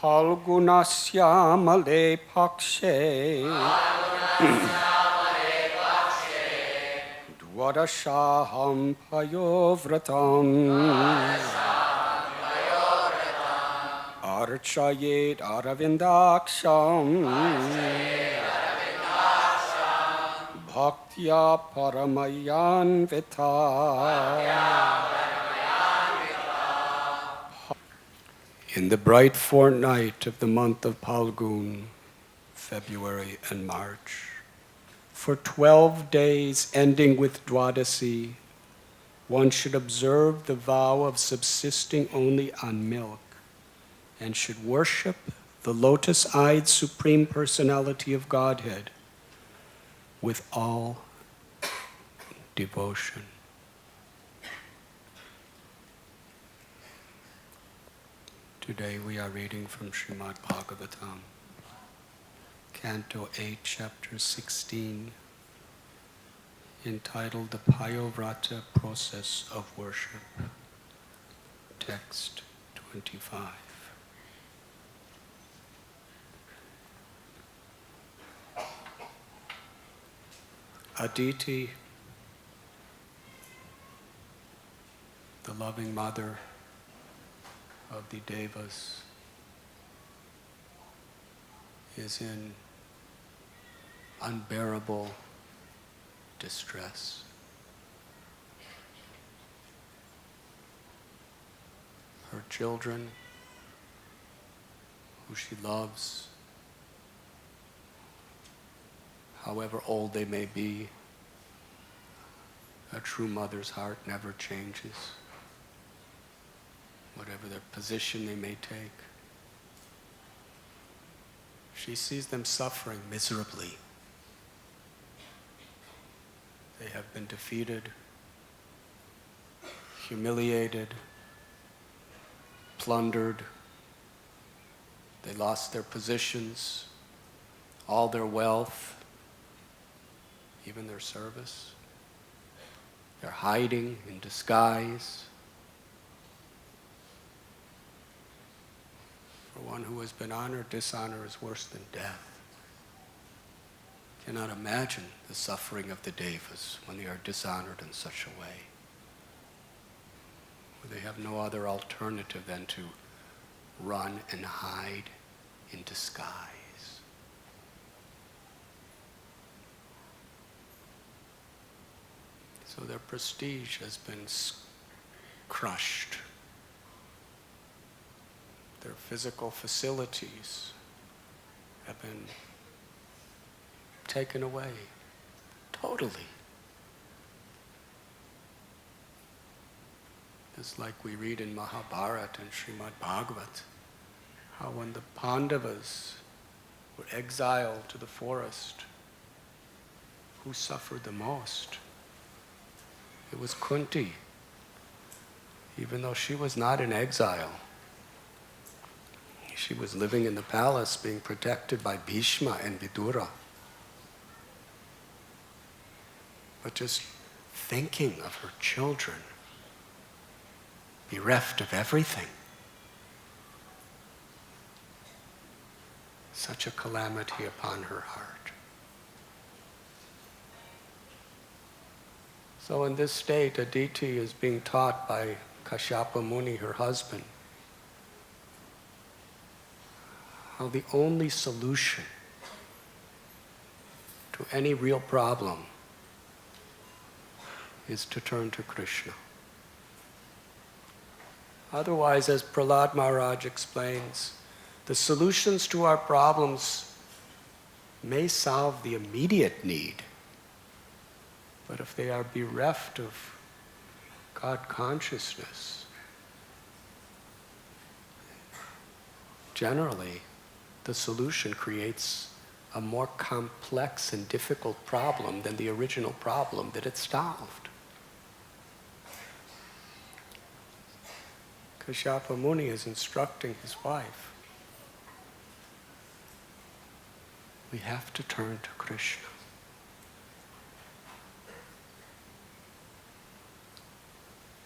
Phalgunasyamale pakshe Dwadashaham payovratam Archayet aravindaksham Bhaktya paramayan vita. In the bright fortnight of the month of Phalgun, February and March, for 12 days ending with Dwadasi, one should observe the vow of subsisting only on milk and should worship the lotus-eyed Supreme Personality of Godhead with all devotion. Today we are reading from Srimad Bhagavatam, Canto 8, Chapter 16, entitled The Payovrata Process of Worship, Text 25. Aditi, the loving mother of the Devas, is in unbearable distress. Her children, who she loves, however old they may be, a true mother's heart never changes, whatever their position they may take. She sees them suffering miserably. They have been defeated, humiliated, plundered. They lost their positions, all their wealth, even their service. They're hiding in disguise. For one who has been honored, dishonor is worse than death. Cannot imagine the suffering of the Devas when they are dishonored in such a way, where they have no other alternative than to run and hide in disguise. So their prestige has been crushed. Their physical facilities have been taken away totally. It's like we read in Mahabharata and Srimad Bhagavat, how when the Pandavas were exiled to the forest, who suffered the most? It was Kunti, even though she was not in exile. She was living in the palace being protected by Bhishma and Vidura. But just thinking of her children, bereft of everything, such a calamity upon her heart. So in this state, Aditi is being taught by Kashyapa Muni, her husband, how the only solution to any real problem is to turn to Krishna. Otherwise, as Prahlad Maharaj explains, the solutions to our problems may solve the immediate need, but if they are bereft of God consciousness, generally the solution creates a more complex and difficult problem than the original problem that it solved. Kashyapa Muni is instructing his wife, we have to turn to Krishna.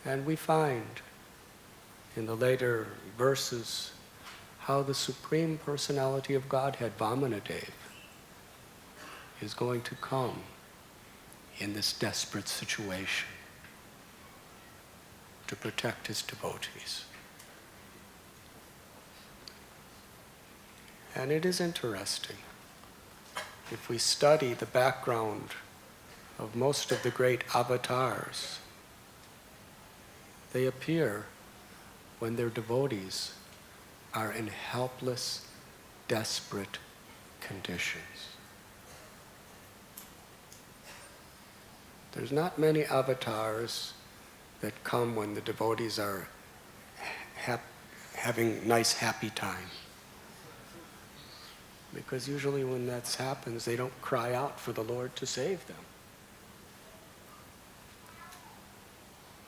And we find in the later verses how the Supreme Personality of Godhead, Vamanadev, is going to come in this desperate situation to protect his devotees. And it is interesting. If we study the background of most of the great avatars, they appear when their devotees are in helpless, desperate conditions. There's not many avatars that come when the devotees are having nice, happy time. Because usually when that happens, they don't cry out for the Lord to save them.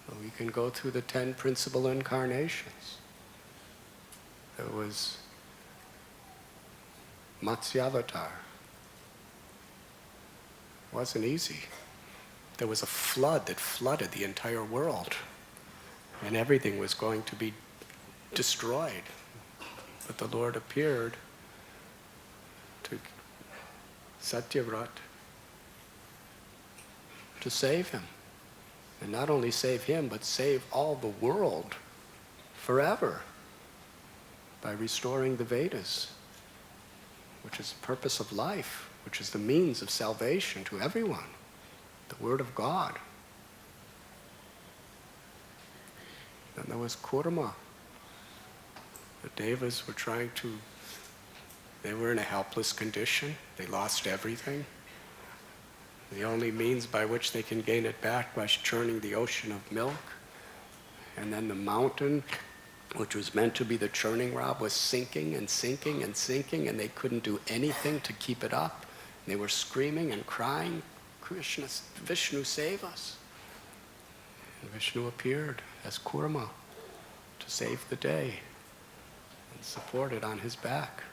So we can go through the 10 Principal Incarnations. There was Matsyavatar. It wasn't easy. There was a flood that flooded the entire world, and everything was going to be destroyed. But the Lord appeared to Satyavrat to save him. And not only save him, but save all the world forever by restoring the Vedas, which is the purpose of life, which is the means of salvation to everyone, the Word of God. Then there was Kurma. The Devas were they were in a helpless condition. They lost everything. The only means by which they can gain it back was churning the ocean of milk. And then the mountain, which was meant to be the churning rod, was sinking and sinking and sinking, and they couldn't do anything to keep it up. And they were screaming and crying, Krishna, Vishnu, save us. And Vishnu appeared as Kurma to save the day and support it on his back.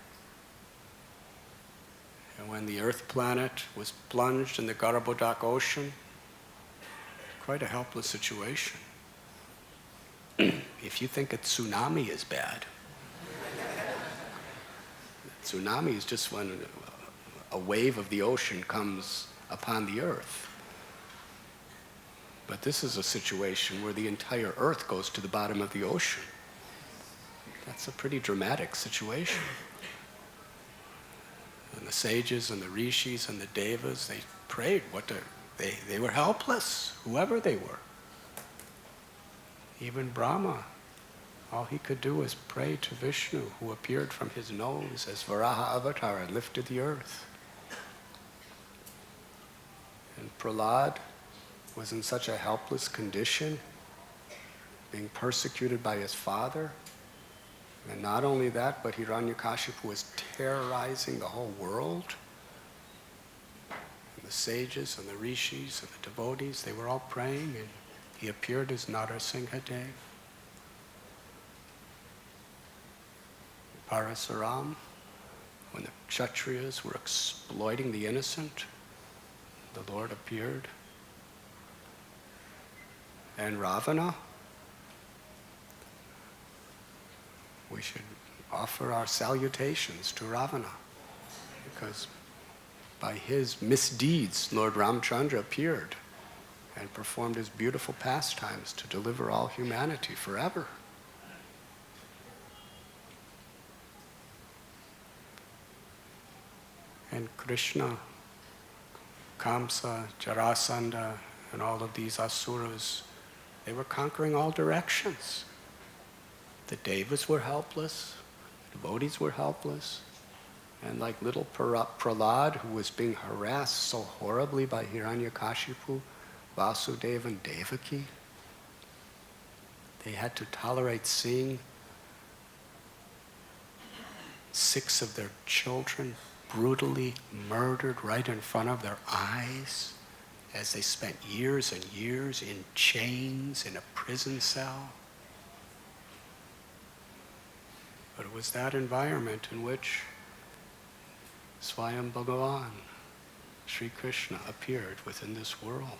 And when the Earth planet was plunged in the Garbhodak ocean, quite a helpless situation. If you think a tsunami is bad, tsunami is just when a wave of the ocean comes upon the Earth. But this is a situation where the entire Earth goes to the bottom of the ocean. That's a pretty dramatic situation. And the sages and the rishis and the devas, they prayed. They were helpless, whoever they were. Even Brahma, all he could do was pray to Vishnu, who appeared from his nose as Varaha Avatar and lifted the earth. And Prahlad was in such a helpless condition, being persecuted by his father. And not only that, but Hiranyakashipu was terrorizing the whole world. And the sages and the rishis and the devotees, they were all praying, and he appeared as Narasimhadev. Parasaram, when the Kshatriyas were exploiting the innocent, the Lord appeared. And Ravana, we should offer our salutations to Ravana, because by his misdeeds, Lord Ramchandra appeared and performed his beautiful pastimes to deliver all humanity forever. And Krishna, Kamsa, Jarasandha, and all of these asuras, they were conquering all directions. The devas were helpless, the devotees were helpless, and like little Prahlad, who was being harassed so horribly by Hiranyakashipu, Vasudeva, and Devaki, they had to tolerate seeing 6 of their children brutally murdered right in front of their eyes as they spent years and years in chains in a prison cell. But it was that environment in which Swayam Bhagavan, Sri Krishna, appeared within this world.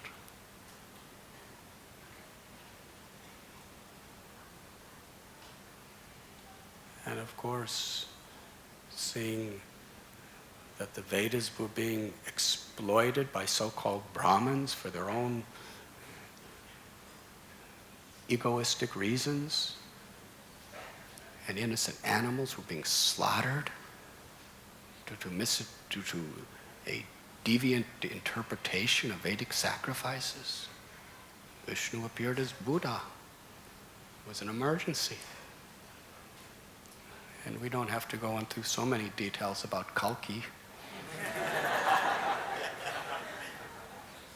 And of course, seeing that the Vedas were being exploited by so-called Brahmins for their own egoistic reasons, and innocent animals were being slaughtered due to a deviant interpretation of Vedic sacrifices. Vishnu appeared as Buddha. It was an emergency. And we don't have to go into so many details about Kalki.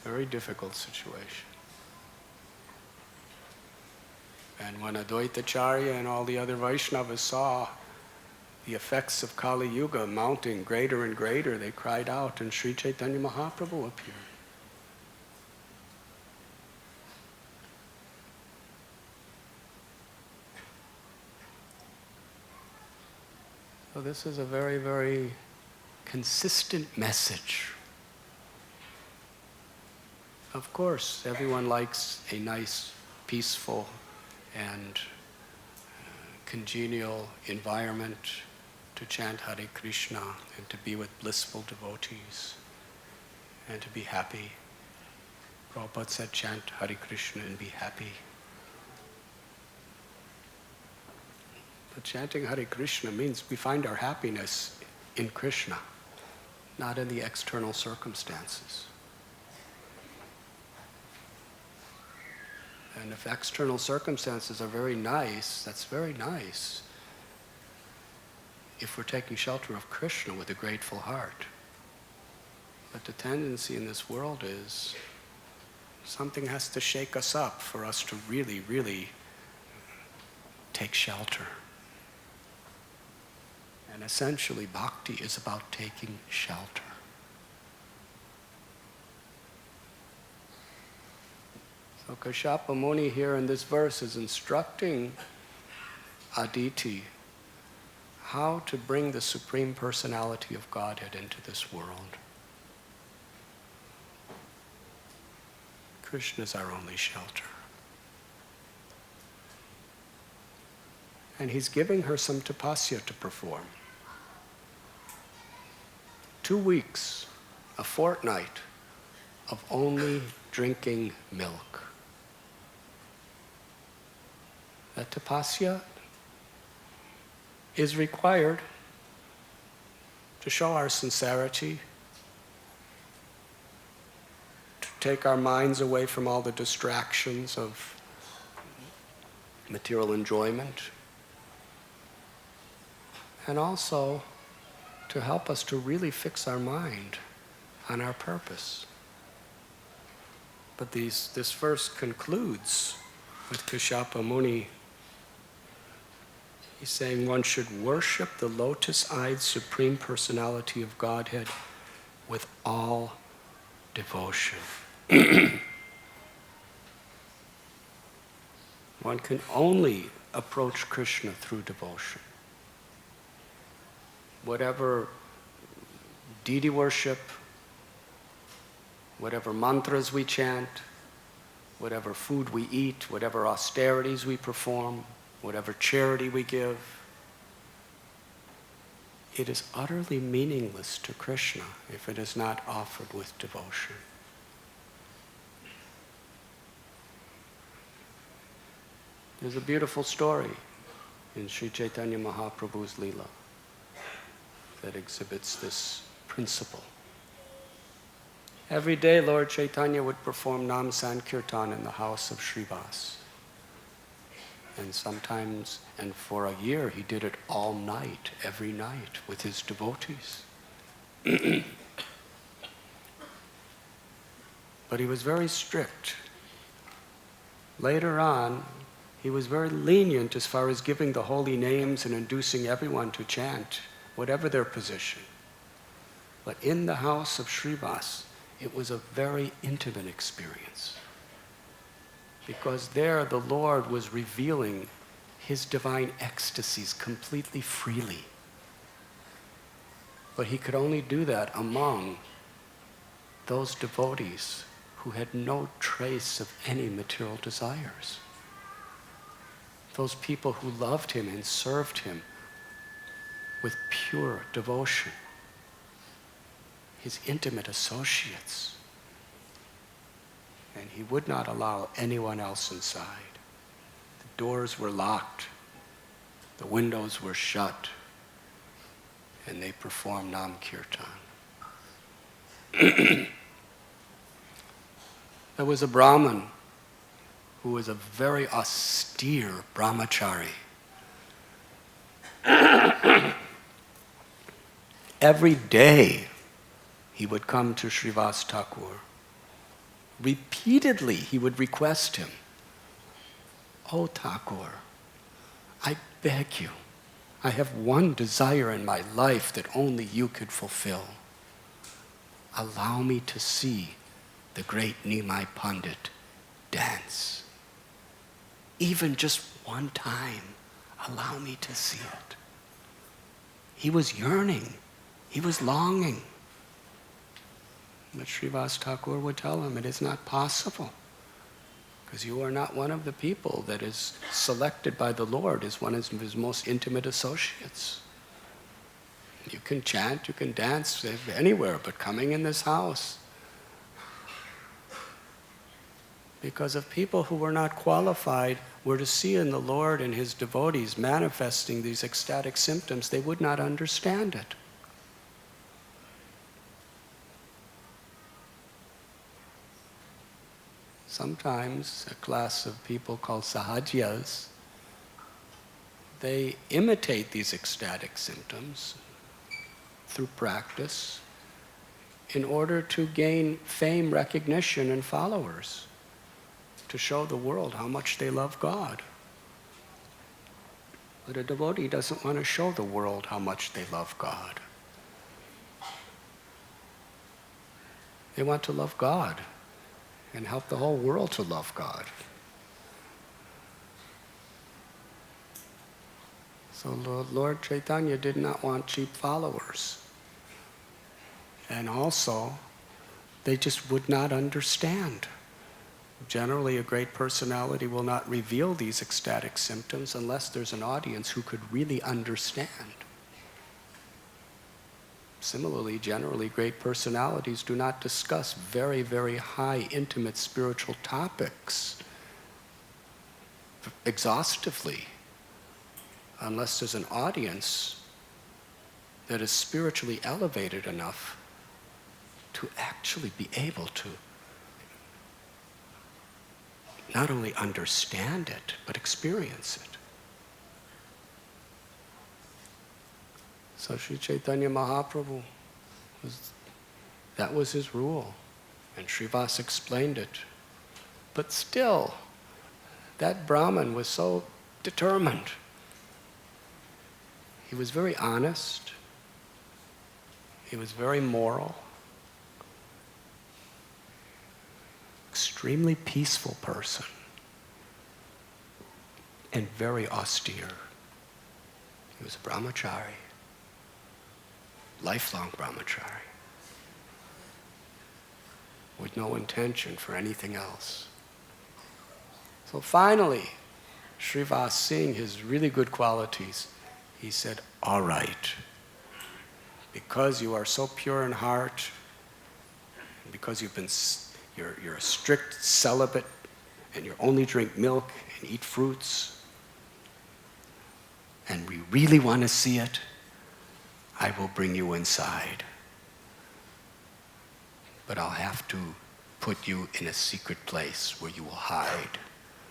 Very difficult situation. And when Advaitacharya and all the other Vaishnavas saw the effects of Kali Yuga mounting greater and greater, they cried out, and Sri Chaitanya Mahaprabhu appeared. So this is a very, very consistent message. Of course, everyone likes a nice, peaceful, and congenial environment to chant Hare Krishna and to be with blissful devotees and to be happy. Prabhupada said, chant Hare Krishna and be happy. But chanting Hare Krishna means we find our happiness in Krishna, not in the external circumstances. And if external circumstances are very nice, that's very nice if we're taking shelter of Krishna with a grateful heart. But the tendency in this world is something has to shake us up for us to really, really take shelter. And essentially, bhakti is about taking shelter. So Kashyapa Muni here in this verse is instructing Aditi how to bring the Supreme Personality of Godhead into this world. Krishna is our only shelter. And he's giving her some tapasya to perform. 2 weeks, a fortnight of only drinking milk. That tapasya is required to show our sincerity, to take our minds away from all the distractions of material enjoyment, and also to help us to really fix our mind on our purpose. But this verse concludes with Kashyapa Muni. He's saying one should worship the lotus-eyed Supreme Personality of Godhead with all devotion. One can only approach Krishna through devotion. Whatever deity worship, whatever mantras we chant, whatever food we eat, whatever austerities we perform, whatever charity we give, it is utterly meaningless to Krishna if it is not offered with devotion. There's a beautiful story in Sri Chaitanya Mahaprabhu's Leela that exhibits this principle. Every day, Lord Chaitanya would perform Nam Sankirtan in the house of Srivasa. And sometimes, and for a year, he did it all night, every night, with his devotees. But he was very strict. Later on, he was very lenient as far as giving the holy names and inducing everyone to chant, whatever their position. But in the house of Srivasa, it was a very intimate experience. Because there the Lord was revealing his divine ecstasies completely freely. But he could only do that among those devotees who had no trace of any material desires. Those people who loved him and served him with pure devotion. His intimate associates. And he would not allow anyone else inside. The doors were locked. The windows were shut. And they performed Nam Kirtan. There was a Brahmin who was a very austere brahmachari. Every day he would come to Srivasa Thakur. Repeatedly he would request him, "Oh Thakur, I beg you, I have one desire in my life that only you could fulfill. Allow me to see the great Nimai Pandit dance. Even just one time, allow me to see it." He was yearning. He was longing. But Srivasa Thakur would tell him, it is not possible, because you are not one of the people that is selected by the Lord as one of his most intimate associates. You can chant, you can dance anywhere, but coming in this house, because if people who were not qualified were to see in the Lord and his devotees manifesting these ecstatic symptoms, they would not understand it. Sometimes a class of people called sahajyas, they imitate these ecstatic symptoms through practice in order to gain fame, recognition, and followers, to show the world how much they love God. But a devotee doesn't want to show the world how much they love God. They want to love God and help the whole world to love God. So Lord Chaitanya did not want cheap followers. And also, they just would not understand. Generally, a great personality will not reveal these ecstatic symptoms unless there's an audience who could really understand. Similarly, generally, great personalities do not discuss very, very high, intimate spiritual topics exhaustively unless there's an audience that is spiritually elevated enough to actually be able to not only understand it, but experience it. So Sri Chaitanya Mahaprabhu, that was his rule. And Srivasa explained it. But still, that Brahmin was so determined. He was very honest. He was very moral. Extremely peaceful person. And very austere. He was a brahmachari. Lifelong brahmachari. With no intention for anything else. So finally, Srivasa, seeing his really good qualities, he said, "All right, because you are so pure in heart, because you're a strict celibate, and you only drink milk and eat fruits, and we really want to see it, I will bring you inside. But I'll have to put you in a secret place where you will hide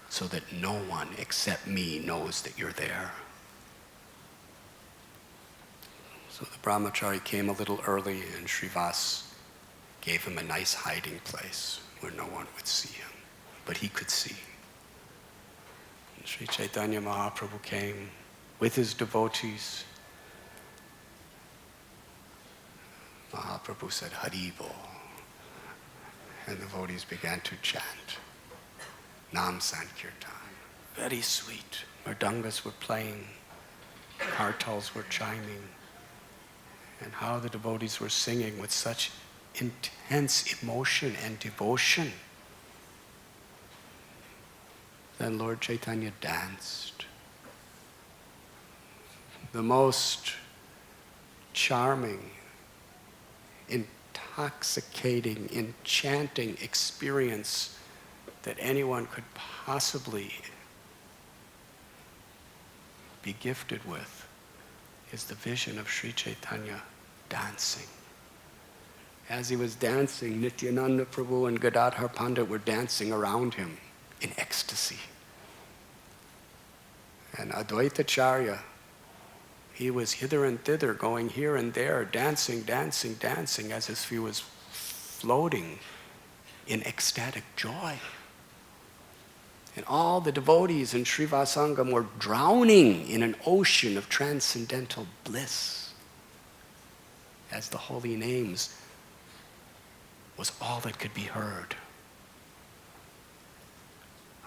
so that no one except me knows that you're there." So the brahmachari came a little early and Srivasa gave him a nice hiding place where no one would see him, but he could see. And Sri Chaitanya Mahaprabhu came with his devotees. Mahaprabhu said, "Hari Bol." And the devotees began to chant Nam Sankirtan. Very sweet. Mridangas were playing, kartals were chiming, and how the devotees were singing with such intense emotion and devotion. Then Lord Chaitanya danced. The most charming, intoxicating, enchanting experience that anyone could possibly be gifted with is the vision of Sri Chaitanya dancing. As he was dancing, Nityananda Prabhu and Gadadhar Pandit were dancing around him in ecstasy. And Advaita Acharya, he was hither and thither, going here and there, dancing, dancing, dancing, as if he was floating in ecstatic joy. And all the devotees in Srivasangam were drowning in an ocean of transcendental bliss, as the holy names was all that could be heard.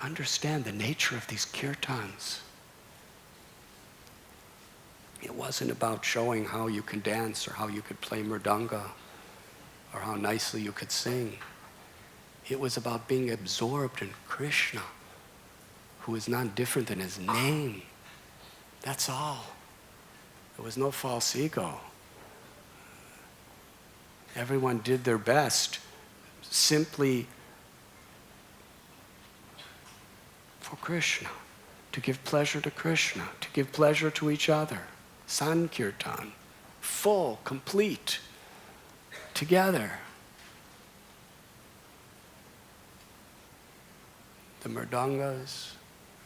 Understand the nature of these kirtans. It wasn't about showing how you can dance or how you could play mridanga or how nicely you could sing. It was about being absorbed in Krishna, who is not different than his name. That's all. There was no false ego. Everyone did their best simply for Krishna, to give pleasure to Krishna, to give pleasure to each other. Sankirtan, full, complete, together. The mridangas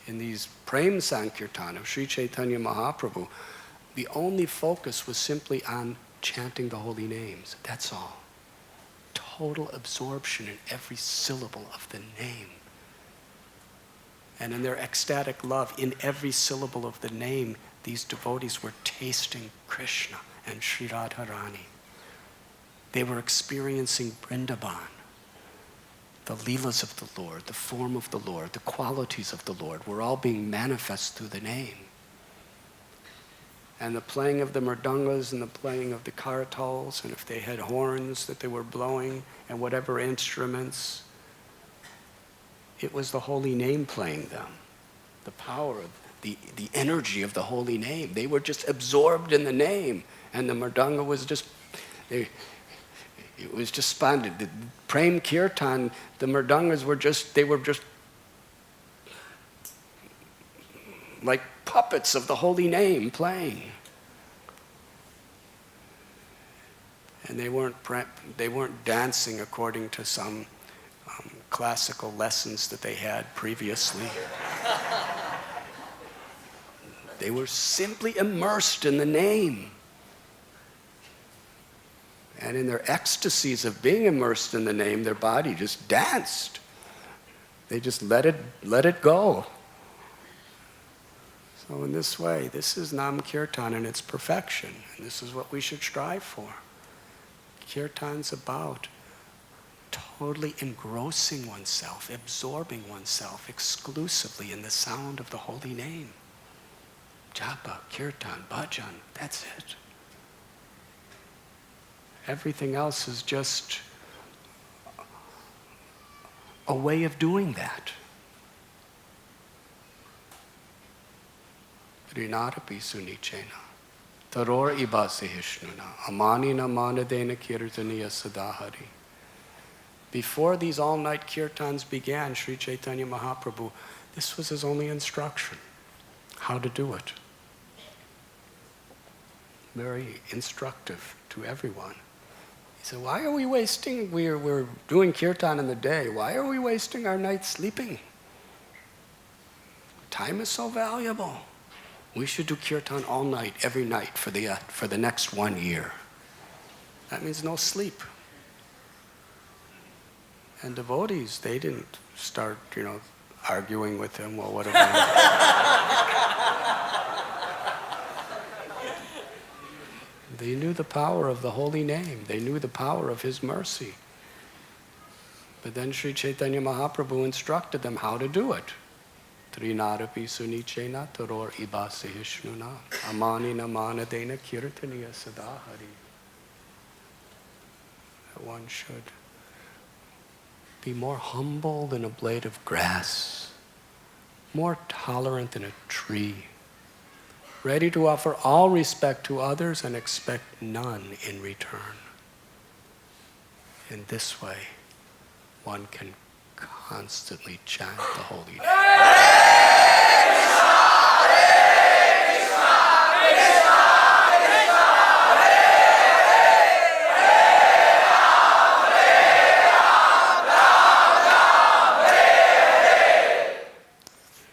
in these Prem Sankirtan of Sri Chaitanya Mahaprabhu, the only focus was simply on chanting the holy names. That's all. Total absorption in every syllable of the name. And in their ecstatic love, in every syllable of the name, these devotees were tasting Krishna and Sri Radharani. They were experiencing Vrindavan, the leelas of the Lord, the form of the Lord, the qualities of the Lord were all being manifest through the name. And the playing of the mridangas and the playing of the karatals, and if they had horns that they were blowing, and whatever instruments, it was the holy name playing them. The power of the energy of the holy name. They were just absorbed in the name. And the mridanga was just, it was just splendid. The Prem Kirtan, the mridangas were just like puppets of the holy name playing. And they weren't dancing according to some classical lessons that they had previously. They were simply immersed in the name. And in their ecstasies of being immersed in the name, their body just danced. They just let it go. So in this way, this is Nam Kirtan in its perfection. And this is what we should strive for. Kirtan's about totally engrossing oneself, absorbing oneself exclusively in the sound of the holy name. Japa, kirtan, bhajan, that's it. Everything else is just a way of doing that. Rinarapi sunichena, taror ibasihishnuna, amanina manadena kirtaniya sadahari. Before these all-night kirtans began, Sri Chaitanya Mahaprabhu, this was his only instruction, how to do it. Very instructive to everyone. He said, why are we wasting, we're doing kirtan in the day, why are we wasting our night sleeping? Time is so valuable. We should do kirtan all night, every night for the next 1 year. That means no sleep. And devotees, they didn't start, arguing with him, well, what about... They knew the power of the holy name. They knew the power of his mercy. But then Sri Chaitanya Mahaprabhu instructed them how to do it. Trinarapi sunichena taror ibasihishnuna amani namanadena kirtaniya sadahari. That one should be more humble than a blade of grass, more tolerant than a tree, ready to offer all respect to others and expect none in return. In this way, one can constantly chant the holy name.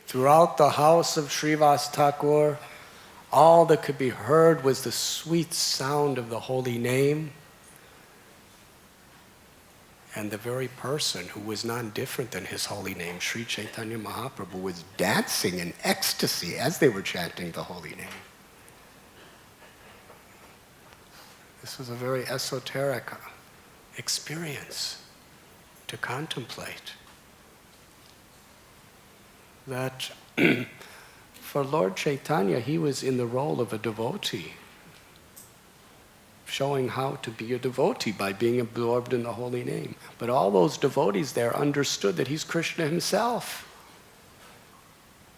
Throughout the house of Srivasa Thakur, all that could be heard was the sweet sound of the holy name, and the very person who was none different than his holy name, Sri Chaitanya Mahaprabhu, was dancing in ecstasy as they were chanting the holy name. This was a very esoteric experience to contemplate. That for Lord Chaitanya, he was in the role of a devotee, showing how to be a devotee by being absorbed in the holy name. But all those devotees there understood that he's Krishna himself.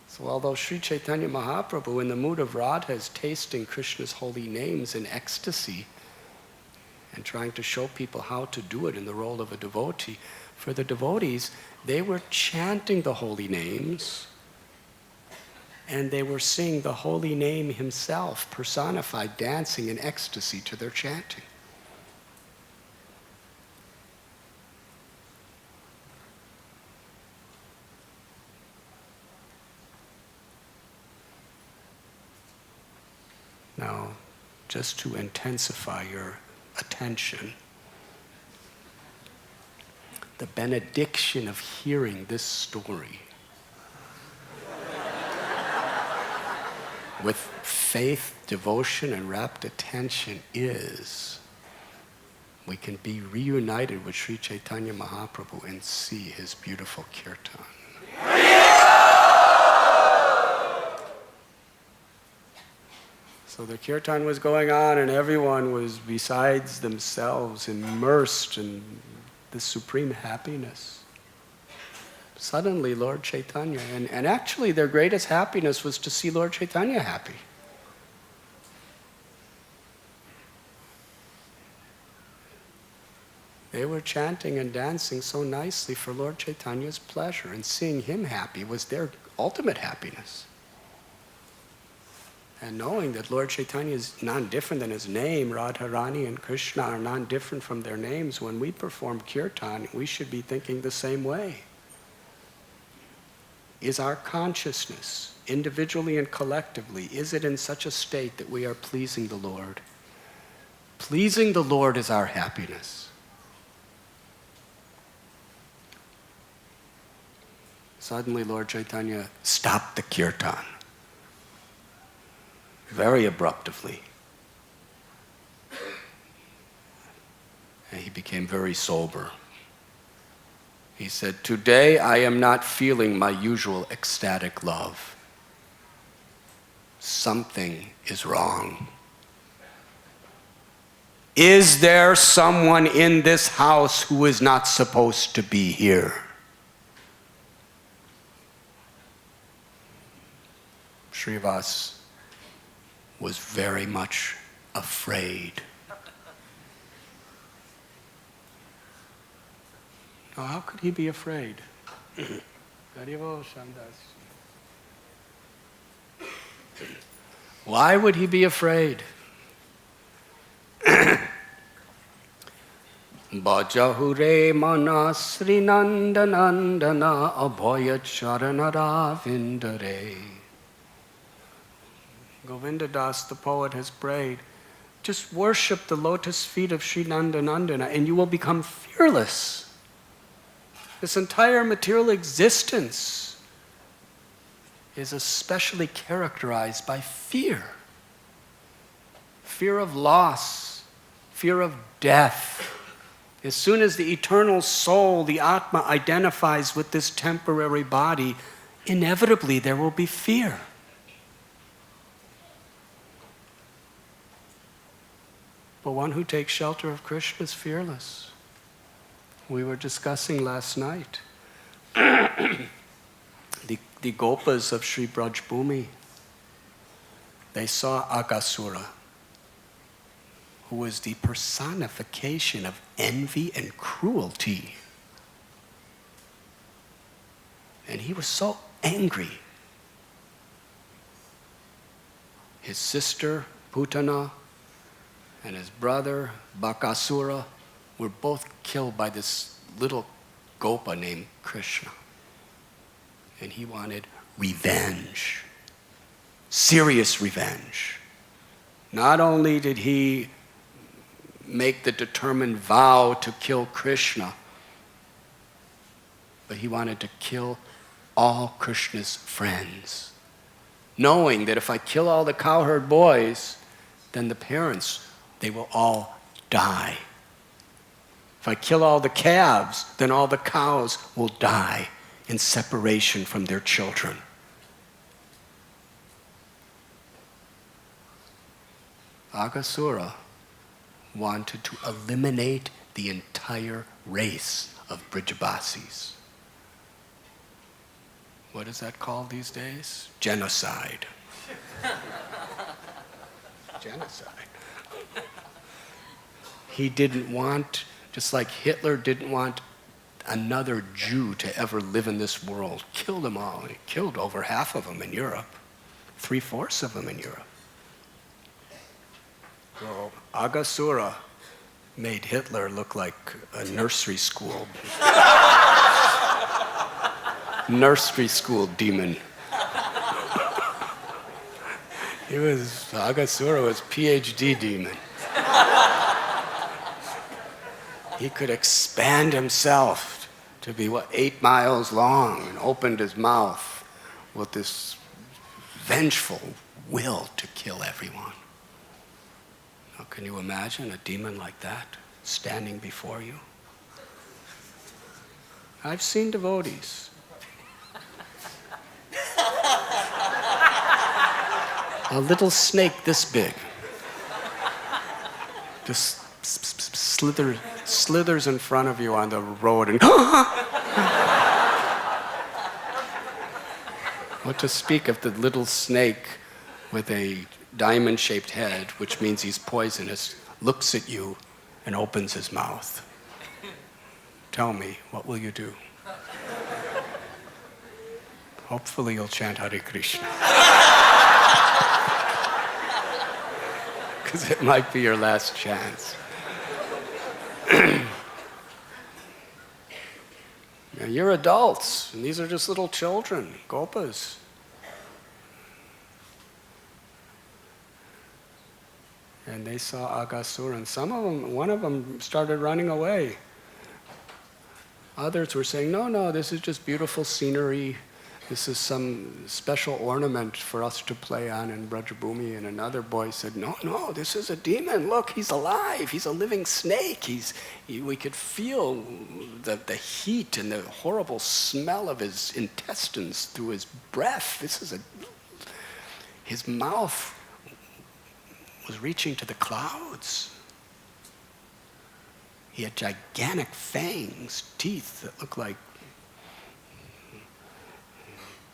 So although Sri Chaitanya Mahaprabhu, in the mood of Radha, is tasting Krishna's holy names in ecstasy and trying to show people how to do it in the role of a devotee, for the devotees, they were chanting the holy names, and they were seeing the holy name himself personified, dancing in ecstasy to their chanting. Now, just to intensify your attention, the benediction of hearing this story with faith, devotion, and rapt attention is we can be reunited with Sri Chaitanya Mahaprabhu and see his beautiful kirtan. So the kirtan was going on and everyone was besides themselves immersed in the supreme happiness. Suddenly, Lord Chaitanya, and actually their greatest happiness was to see Lord Chaitanya happy. They were chanting and dancing so nicely for Lord Chaitanya's pleasure, and seeing him happy was their ultimate happiness. And knowing that Lord Chaitanya is non-different than his name, Radharani and Krishna are non-different from their names, when we perform kirtan, we should be thinking the same way. Is our consciousness, individually and collectively, is it in such a state that we are pleasing the Lord? Pleasing the Lord is our happiness. Suddenly Lord Chaitanya stopped the kirtan, very abruptly. And he became very sober. He said, "Today I am not feeling my usual ecstatic love. Something is wrong. Is there someone in this house who is not supposed to be here?" Srivasa was very much afraid. Now, how could he be afraid? Why would he be afraid? Bajahure mana Sri Nandanandana abhaya charanara vindare. Govinda Das, the poet, has prayed, just worship the lotus feet of Sri Nandanandana and you will become fearless. This entire material existence is especially characterized by fear. Fear of loss, fear of death. As soon as the eternal soul, the Atma, identifies with this temporary body, inevitably there will be fear. But one who takes shelter of Krishna is fearless. We were discussing last night the Gopas of Sri Braj Bhumi. they saw Aghasura, who was the personification of envy and cruelty. And he was so angry. His sister, Putana, and his brother, Bakasura, were both killed by this little gopa named Krishna. And he wanted revenge, serious revenge. Not only did he make the determined vow to kill Krishna, but he wanted to kill all Krishna's friends, knowing that if I kill all the cowherd boys, then the parents, they will all die. If I kill all the calves, then all the cows will die in separation from their children. Aghasura wanted to eliminate the entire race of Brijabasis. What is that called these days? Genocide. Genocide. He didn't want, just like Hitler didn't want another Jew to ever live in this world. Killed them all. He killed over half of them in Europe, 3/4 of them in Europe. So Aghasura made Hitler look like a nursery school demon. Aghasura was PhD demon. He could expand himself to be, 8 miles long, and opened his mouth with this vengeful will to kill everyone. Now, can you imagine a demon like that standing before you? I've seen devotees. A little snake this big just slithers in front of you on the road and what to speak of the little snake with a diamond-shaped head, which means he's poisonous, looks at you and opens his mouth. Tell me, what will you do? Hopefully you'll chant Hare Krishna. Because it might be your last chance. Now, you're adults, and these are just little children, gopas. And they saw Aghasura, and one of them started running away. Others were saying, no, this is just beautiful scenery. This is some special ornament for us to play on in Brajabhumi. And another boy said, no, this is a demon. Look, he's alive. He's a living snake. We could feel the heat and the horrible smell of his intestines through his breath. His mouth was reaching to the clouds. He had gigantic fangs, teeth that looked like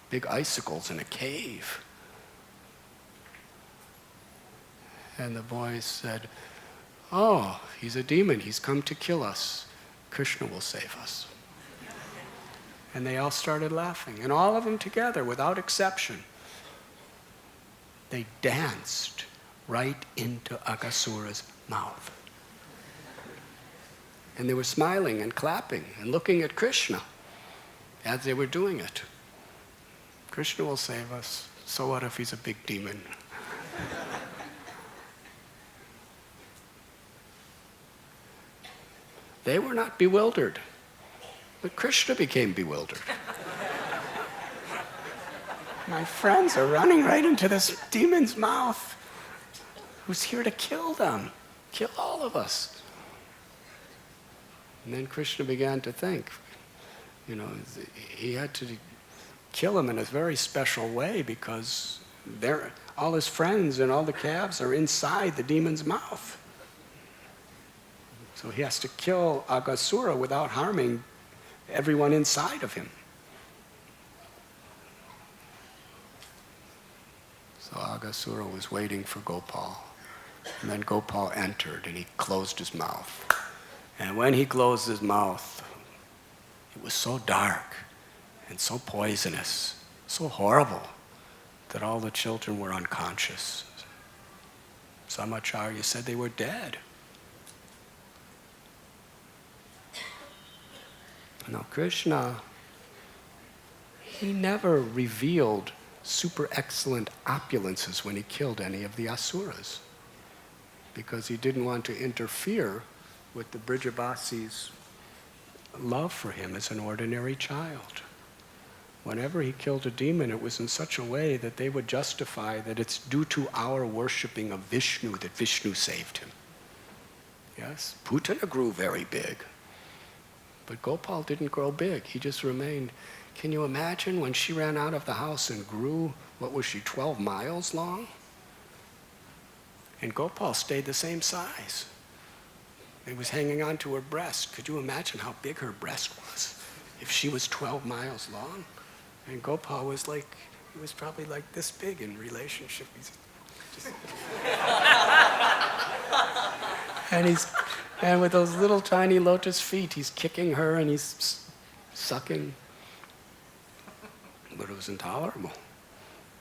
big icicles in a cave. And the boys said, oh, he's a demon. He's come to kill us. Krishna will save us. And they all started laughing. And all of them together, without exception, they danced right into Aghasura's mouth. And they were smiling and clapping and looking at Krishna as they were doing it. Krishna will save us. So what if he's a big demon? They were not bewildered, but Krishna became bewildered. My friends are running right into this demon's mouth, who's here to kill them, kill all of us. And then Krishna began to think, he had to kill him in a very special way because all his friends and all the calves are inside the demon's mouth. So he has to kill Aghasura without harming everyone inside of him. So Aghasura was waiting for Gopal. And then Gopal entered and he closed his mouth. And when he closed his mouth, it was so dark and so poisonous, so horrible, that all the children were unconscious. Samacharya said they were dead. Now Krishna, he never revealed super excellent opulences when he killed any of the asuras, because he didn't want to interfere with the Brijavasi's love for him as an ordinary child. Whenever he killed a demon, it was in such a way that they would justify that it's due to our worshipping of Vishnu that Vishnu saved him. Yes, Putana grew very big, but Gopal didn't grow big. He just remained. Can you imagine when she ran out of the house and grew, what was she, 12 miles long? And Gopal stayed the same size. It was hanging on to her breast. Could you imagine how big her breast was if she was 12 miles long? And Gopal was like, he was probably like this big in relationship. And with those little tiny lotus feet, he's kicking her and he's sucking. But it was intolerable.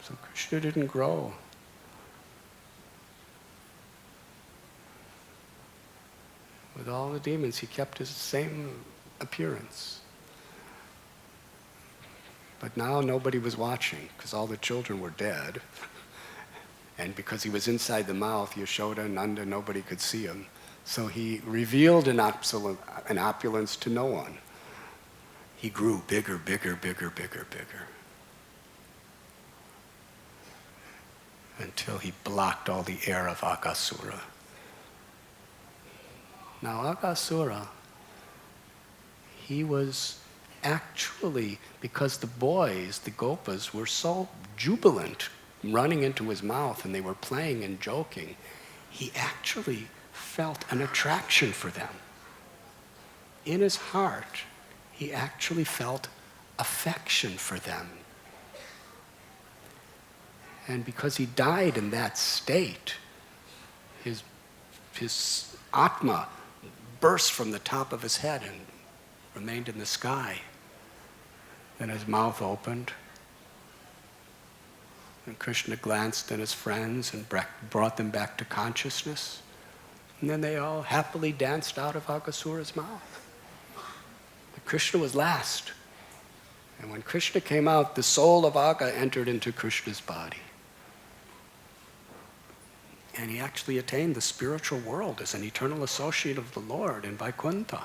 So Krishna didn't grow. With all the demons, he kept his same appearance. But now nobody was watching, because all the children were dead. And because he was inside the mouth, Yashoda, Nanda, nobody could see him. So he revealed an opulence to no one. He grew bigger, bigger, bigger, bigger, bigger. Until he blocked all the air of Aghasura. Now Aghasura, he was actually, because the boys, the gopas, were so jubilant running into his mouth and they were playing and joking, he actually felt an attraction for them. In his heart, he actually felt affection for them. And because he died in that state, his Atma burst from the top of his head and remained in the sky. Then his mouth opened, and Krishna glanced at his friends and brought them back to consciousness. And then they all happily danced out of Aghasura's mouth. But Krishna was last. And when Krishna came out, the soul of Agha entered into Krishna's body. And he actually attained the spiritual world as an eternal associate of the Lord in Vaikuntha.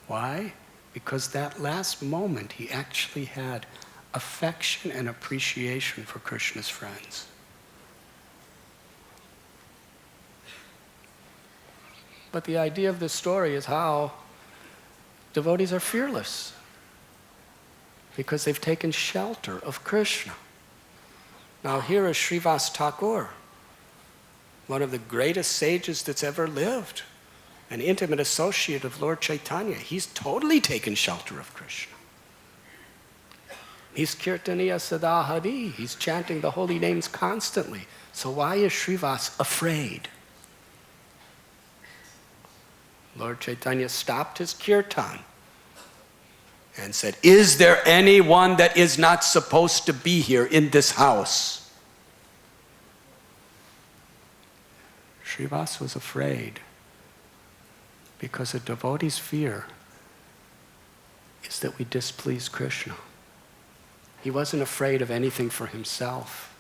Why? Because that last moment he actually had affection and appreciation for Krishna's friends. But the idea of this story is how devotees are fearless because they've taken shelter of Krishna. Now here is Srivasa Thakur, one of the greatest sages that's ever lived, an intimate associate of Lord Chaitanya. He's totally taken shelter of Krishna. He's Kirtaniya Sadahadi. He's chanting the holy names constantly. So why is Srivasa afraid? Lord Chaitanya stopped his kirtan and said, "Is there anyone that is not supposed to be here in this house?" Srivasa was afraid because a devotee's fear is that we displease Krishna. He wasn't afraid of anything for himself.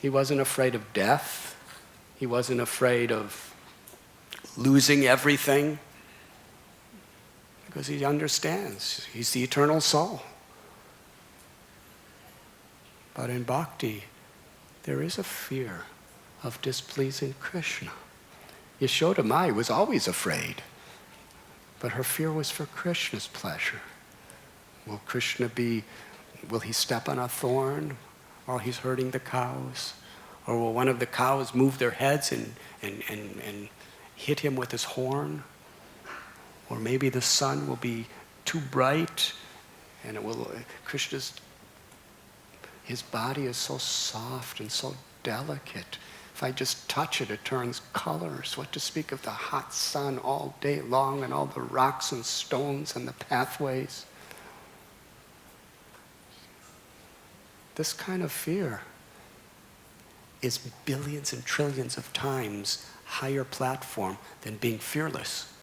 He wasn't afraid of death. He wasn't afraid of losing everything because he understands he's the eternal soul. But in bhakti, there is a fear of displeasing Krishna. Yashoda Mai was always afraid, but her fear was for Krishna's pleasure. Will he step on a thorn while he's herding the cows? Or will one of the cows move their heads and hit him with his horn? Or maybe the sun will be too bright and His body is so soft and so delicate. If I just touch it, it turns colors. What to speak of the hot sun all day long and all the rocks and stones and the pathways. This kind of fear is billions and trillions of times higher platform than being fearless.